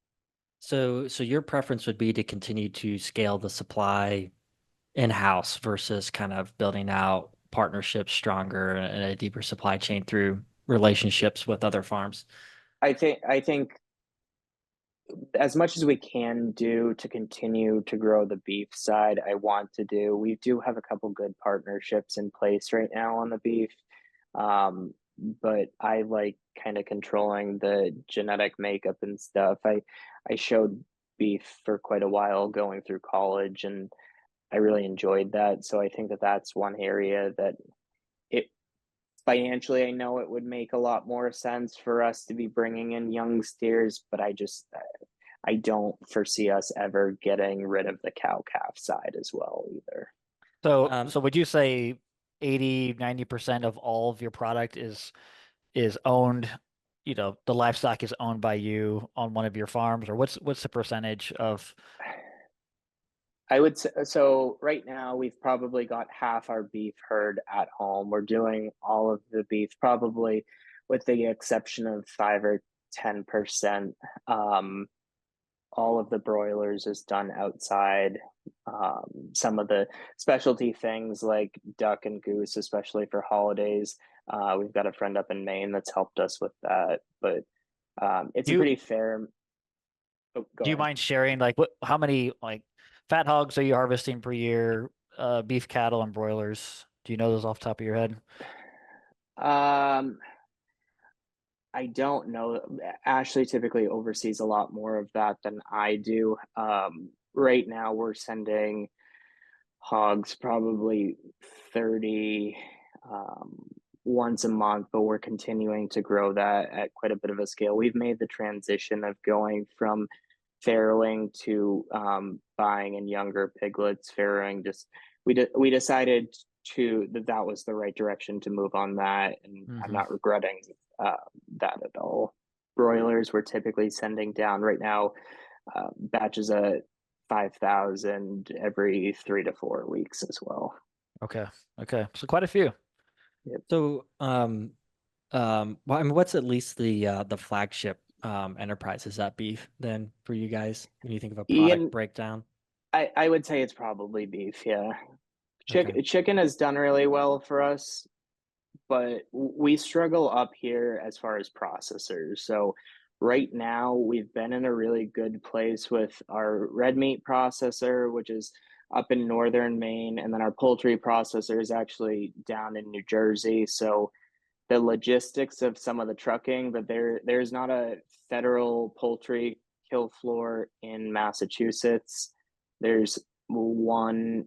So your preference would be to continue to scale the supply in-house versus kind of building out partnerships stronger and a deeper supply chain through relationships with other farms. I think as much as we can do to continue to grow the beef side, I want to do. We do have a couple good partnerships in place right now on the beef. But I like kind of controlling the genetic makeup and stuff. I showed beef for quite a while going through college, and I really enjoyed that. So I think that that's one area that it financially, I know it would make a lot more sense for us to be bringing in young steers, but I don't foresee us ever getting rid of the cow calf side as well either. So would you say 80-90% of all of your product is owned, the livestock is owned by you on one of your farms, or what's the percentage of? I would say so. Right now, we've probably got half our beef herd at home. We're doing all of the beef, probably with the exception of 5 or 10%. All of the broilers is done outside. Some of the specialty things like duck and goose, especially for holidays, we've got a friend up in Maine that's helped us with that. But it's a Do pretty fair. Oh, go do you ahead. mind sharing like how many like fat hogs are you harvesting per year, beef cattle and broilers? Do you know those off the top of your head? Um, I don't know. Ashley typically oversees a lot more of that than I do. Right now, we're sending hogs probably 30 once a month, but we're continuing to grow that at quite a bit of a scale. We've made the transition of going from farrowing to buying in younger piglets. Farrowing just we decided that was the right direction to move on that, and I'm Mm-hmm. not regretting uh, that at all. Broilers we're typically sending down right now batches of 5,000 every 3 to 4 weeks as well. Okay. Okay. So quite a few. Yep. So, well, I mean, what's at least the flagship enterprise? Is that beef then for you guys when you think of a product Ian, breakdown? I would say it's probably beef. Yeah, Okay. chicken has done really well for us, but we struggle up here as far as processors. So right now we've been in a really good place with our red meat processor, which is up in northern Maine, and then our poultry processor is actually down in New Jersey. So the logistics of some of the trucking, but there's not a federal poultry kill floor in Massachusetts. There's one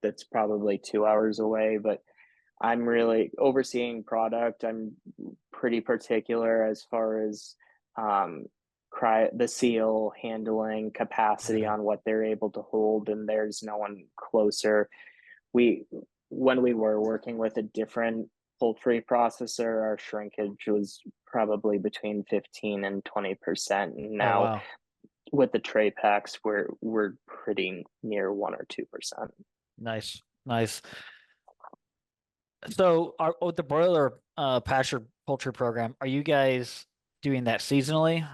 that's probably 2 hours away, but I'm really overseeing product. I'm pretty particular as far as um, the seal handling capacity Okay. on what they're able to hold, and there's no one closer. We when we were working with a different poultry processor, our shrinkage was probably between 15 and 20%. And Oh now wow. with the tray packs, we're pretty near 1 or 2%. Nice. Nice. So with the broiler pasture poultry program, are you guys doing that seasonally?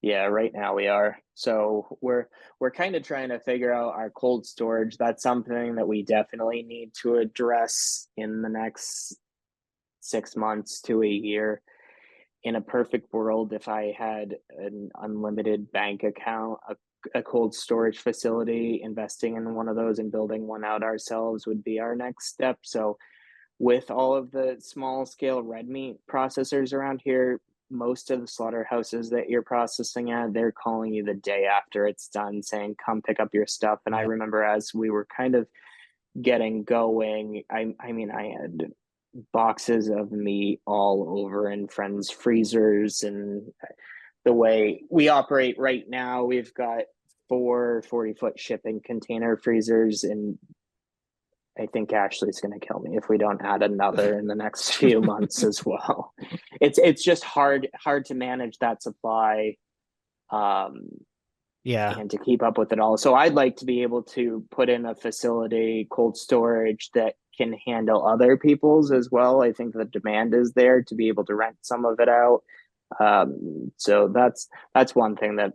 Yeah, right now we are. So we're kind of trying to figure out our cold storage. That's something that we definitely need to address in the next 6 months to a year. In a perfect world, if I had an unlimited bank account, a cold storage facility, investing in one of those and building one out ourselves would be our next step. So with all of the small scale red meat processors around here, most of the slaughterhouses that you're processing at, they're calling you the day after it's done saying, come pick up your stuff. And I Yeah. remember as we were kind of getting going. I mean, I had boxes of meat all over in friends' freezers, and the way we operate right now, we've got 4 40-foot shipping container freezers, and I think Ashley's going to kill me if we don't add another in the next few months as well. It's just hard to manage that supply, um, Yeah. and to keep up with it all. So I'd like to be able to put in a facility, cold storage, that can handle other people's as well. I think the demand is there to be able to rent some of it out. So that's one thing that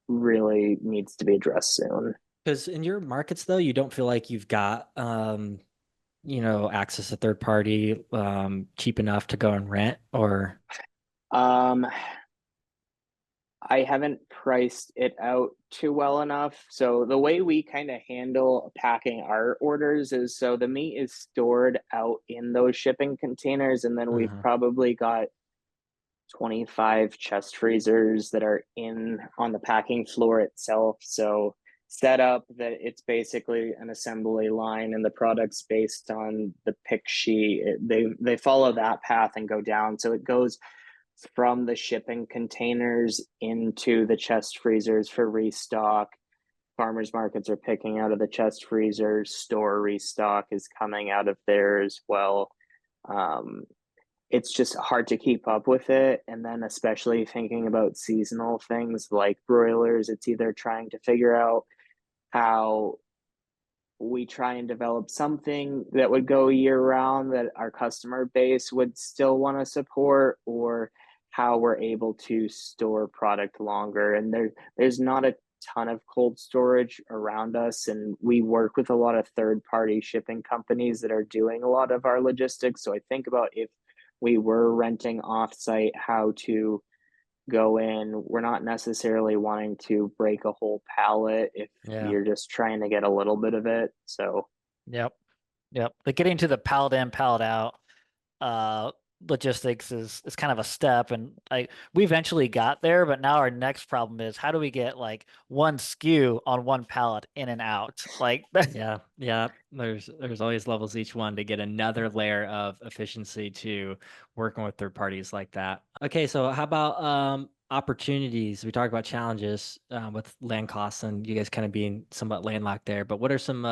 really needs to be addressed soon. Because in your markets, though, you don't feel like you've got, access to third party, cheap enough to go and rent, or Um, I haven't priced it out too well enough. So the way we kind of handle packing our orders is, so the meat is stored out in those shipping containers, and then we've uh probably got 25 chest freezers that are in on the packing floor itself. So set up that it's basically an assembly line, and the product's based on the pick sheet. They follow that path and go down. So it goes from the shipping containers into the chest freezers for restock. Farmers markets are picking out of the chest freezers. Store restock is coming out of there as well. Um, it's just hard to keep up with it. And then, especially thinking about seasonal things like broilers, it's either trying to figure out how we try and develop something that would go year round that our customer base would still want to support, or how we're able to store product longer. And there's not a ton of cold storage around us, and we work with a lot of third party shipping companies that are doing a lot of our logistics. So I think about, if we were renting offsite, how to go in. We're not necessarily wanting to break a whole pallet if yeah. you're just trying to get a little bit of it. So Yep. Yep. But getting to the pallet in, pallet out uh logistics is kind of a step, and like we eventually got there, but now our next problem is how do we get like one SKU on one pallet in and out? Like Yeah, yeah. There's always levels each one to get another layer of efficiency to working with third parties like that. Okay, so how about opportunities? We talked about challenges with land costs and you guys kind of being somewhat landlocked there. But what are some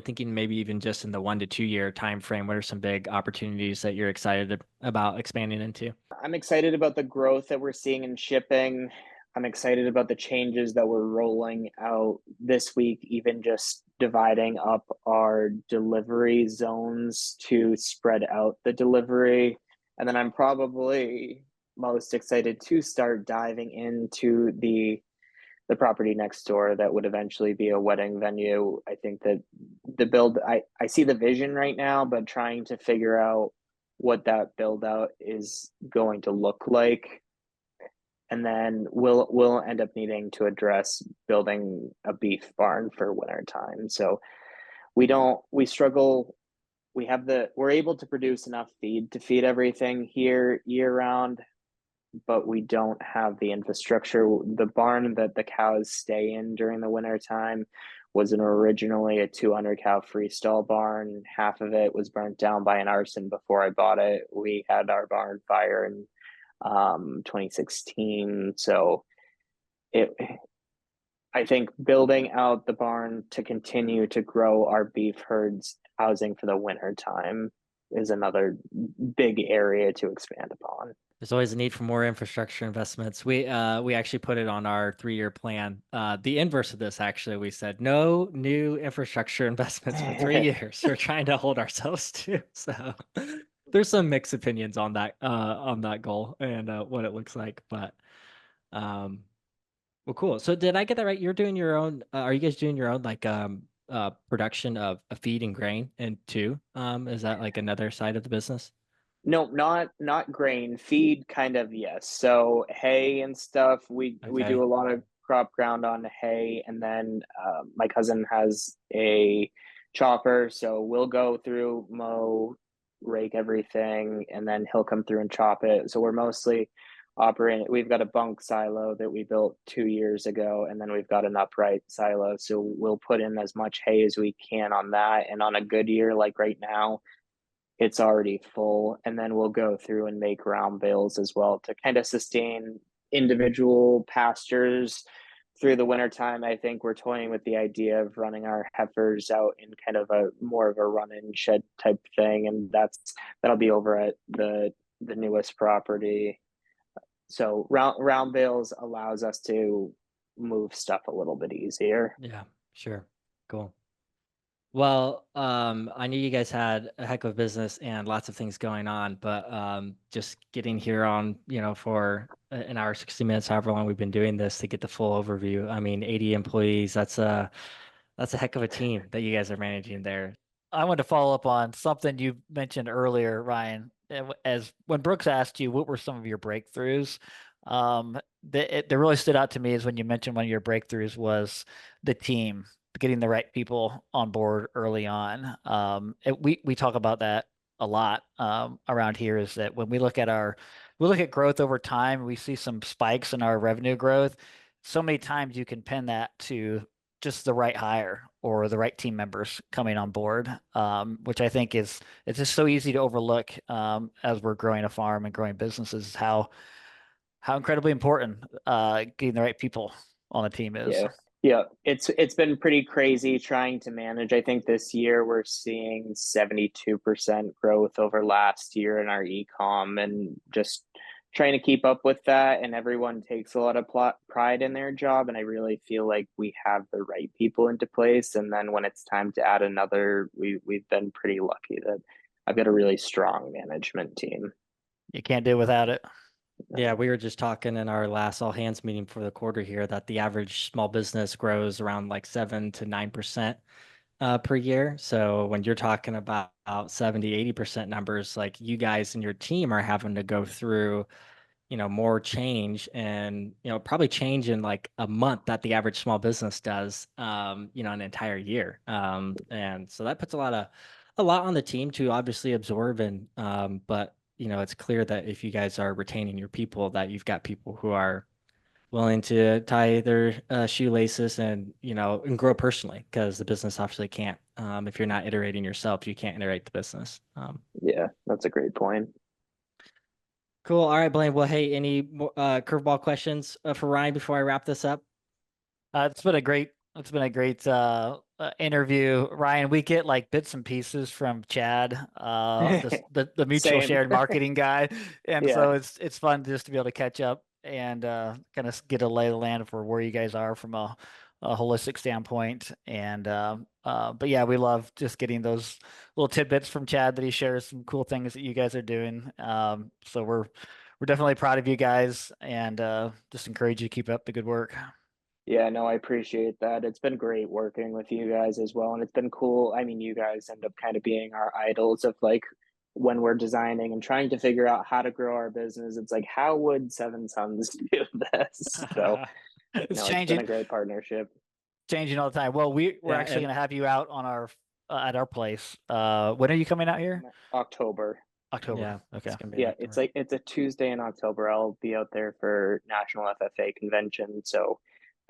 thinking maybe even just in the 1 to 2 year time frame? What are some big opportunities that you're excited about expanding into? I'm excited about the growth that we're seeing in shipping. I'm excited about the changes that we're rolling out this week, even just dividing up our delivery zones to spread out the delivery. And then I'm probably most excited to start diving into the property next door that would eventually be a wedding venue. I think that the build, I see the vision right now, but trying to figure out what that build out is going to look like. And then we'll end up needing to address building a beef barn for winter time. So we struggle. We're able to produce enough feed to feed everything here year round, but we don't have the infrastructure. The barn that the cows stay in during the winter time was originally a 200 cow freestall barn. Half of it was burnt down by an arson before I bought it. We had our barn fire in 2016. So it, I think building out the barn to continue to grow our beef herds housing for the winter time is another big area to expand upon. There's always a need for more infrastructure investments. We actually put it on our 3 year plan. The inverse of this, actually, we said no new infrastructure investments for 3 years. We're trying to hold ourselves to. So there's some mixed opinions on that goal and what it looks like. But well, cool. So did I get that right? You're doing your own. Are you guys doing your own like production of feed and grain and too? Is that like another side of the business? No, not grain. Feed, kind of, yes. So hay and stuff. We do Okay. a lot of crop ground on hay, and then my cousin has a chopper, so we'll go through, mow, rake everything, and then he'll come through and chop it. So operating. We've got a bunk silo that we built 2 years ago, and then we've got an upright silo. So we'll put in as much hay as we can on that. And on a good year, like right now, it's already full. And then we'll go through and make round bales as well to kind of sustain individual pastures through the wintertime. I think we're toying with the idea of running our heifers out in kind of a more of a run-in shed type thing, and that'll be over at the newest property. So round bales allows us to move stuff a little bit easier. Yeah, sure. Cool. Well, I knew you guys had a heck of a business and lots of things going on, but just getting here on, for an hour, 60 minutes, however long we've been doing this to get the full overview. I mean, 80 employees, that's a heck of a team that you guys are managing there. I want to follow up on something you mentioned earlier, Ryan. As when Brooks asked you, what were some of your breakthroughs? That really stood out to me is when you mentioned one of your breakthroughs was the team, getting the right people on board early on. We talk about that a lot around here. Is that when we look at growth over time, we see some spikes in our revenue growth. So many times you can pin that to just the right hire or the right team members coming on board, which I think it's just so easy to overlook as we're growing a farm and growing businesses, how incredibly important getting the right people on the team is. Yeah. Yeah, it's been pretty crazy trying to manage. I think this year we're seeing 72% growth over last year in our e-com, and just trying to keep up with that. And everyone takes a lot of pride in their job, and I really feel like we have the right people into place. And then when it's time to add another, we've been pretty lucky that I've got a really strong management team. You can't do without it. Yeah, we were just talking in our last all hands meeting for the quarter here that the average small business grows around like 7 to 9% per year. So when you're talking about 70, 80% numbers, like you guys and your team are having to go through, more change and, probably change in like a month that the average small business does, an entire year. And so that puts a lot on the team to obviously absorb but it's clear that if you guys are retaining your people, that you've got people who are willing to tie their shoelaces and grow personally, because the business obviously can't. If you're not iterating yourself, you can't iterate the business. Yeah, that's a great point. Cool. All right, Blaine. Well, hey, any more curveball questions for Ryan before I wrap this up? It's been a great interview, Ryan. We get like bits and pieces from Chad, the mutual Same. shared marketing guy, and Yeah. so it's fun just to be able to catch up and kind of get a lay of the land for where you guys are from a holistic standpoint. And but yeah, we love just getting those little tidbits from Chad that he shares some cool things that you guys are doing. So we're definitely proud of you guys, and just encourage you to keep up the good work. Yeah, no, I appreciate that. It's been great working with you guys as well. And it's been cool. I mean, you guys end up kind of being our idols of like when we're designing and trying to figure out how to grow our business. It's like, how would Seven Sons do this? So, It's no, it's changing. been a great partnership. Changing all the time. Well, we're Yeah, actually going to have you out on our at our place. When are you coming out here? October. October. Yeah, Okay. it's gonna be Yeah, it's like it's a Tuesday in October. I'll be out there for National FFA convention, so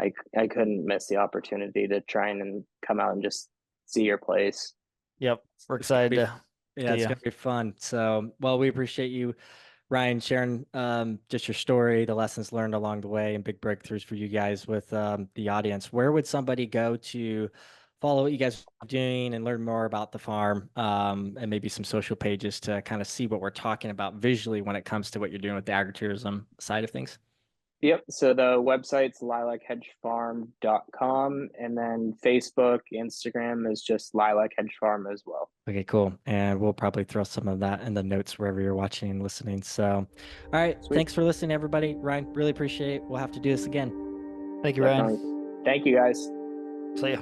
I couldn't miss the opportunity to try and come out and just see your place. Yep. We're It's gonna excited be, to yeah, see it's you. gonna be fun. So, well, we appreciate you, Ryan, sharing just your story, the lessons learned along the way, and big breakthroughs for you guys with the audience. Where would somebody go to follow what you guys are doing and learn more about the farm, and maybe some social pages to kind of see what we're talking about visually when it comes to what you're doing with the agritourism side of things? Yep. So the website's lilacheddgefarm.com, and then Facebook, Instagram is just Lilac Hedge Farm as well. Okay, cool. And we'll probably throw some of that in the notes wherever you're watching and listening. So, all right. Sweet. Thanks for listening, everybody. Ryan, really appreciate it. We'll have to do this again. Thank you, Definitely. Ryan. Thank you guys. See ya.